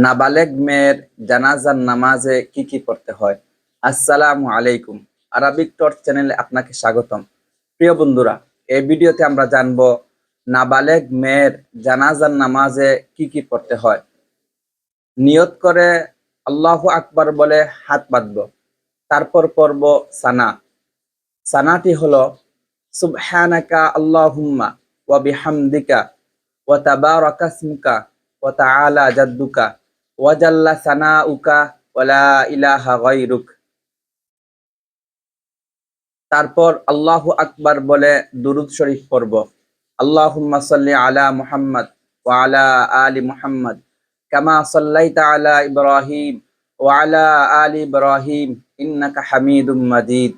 নাবালেগ মেয়ের জানাজার নামাজে কি কি পড়তে হয়। আসসালামু আলাইকুম, আরবিক টর্চ চ্যানেলে আপনাকে স্বাগতম। প্রিয় বন্ধুরা, এই ভিডিওতে আমরা জানবো নাবালেগ মেয়ের জানাজার নামাজে কি কি পড়তে হয়। নিয়ত করে আল্লাহু আকবার বলে হাত বাঁধব, তারপর পড়ব সানা। সানাটি হলো সুবহানাকা আল্লাহুম্মা ওয়া বিহামদিকা ওয়া তাবারাকা ইসমুকা ওয়া তাআলা জাদ্দুকা ওয়া জাল্লা সানাউকা ওয়া লা ইলাহা গায়রুক। তারপর আল্লাহু আকবার বলে দুরূদ শরীফ পড়ব। আল্লাহুম্মা সাল্লি আলা মুহাম্মদ ওয়া আলা আলি মুহাম্মদ কামা সাল্লাইতা আলা ইব্রাহিম ওয়া আলা আলি ইব্রাহিম ইন্নাকা হামিদুম মাজিদ।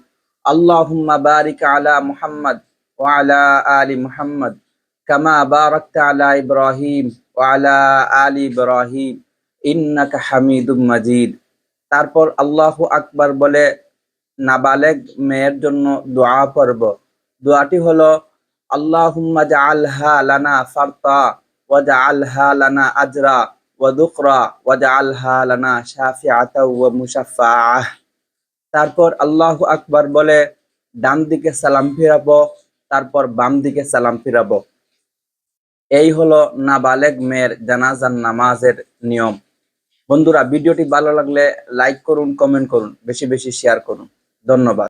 আল্লাহুম্মা বারিক আলা মুহাম্মদ ওয়া আলা আলি মুহাম্মদ কামা বারাকতা আলা ইব্রাহিম ওয়া আলা আলি ইব্রাহিম ইন্নাকা হামিদুম মাজিদ। তারপর আল্লাহু আকবার বলে নাবালেগ মেয়ের জন্য দোয়া পড়ব। দোয়াটি হলো আল্লাহুম্মা জাআলহা লানা ফারতা ওয়া জাআলহা লানা আজরা ওয়া দুকরা ওয়া জাআলহা লানা শাফিআতাও ওয়া মুশাফফাআহ। তারপর আল্লাহু আকবার বলে ডান দিকে সালাম ফিরাবো, তারপর বাম দিকে সালাম ফিরাবো। এই হলো নাবালেগ মেয়ের জানাজার নামাজের নিয়ম। বন্ধুরা, ভিডিওটি ভালো লাগলে লাইক করুন, কমেন্ট করুন, বেশি বেশি শেয়ার করুন। ধন্যবাদ।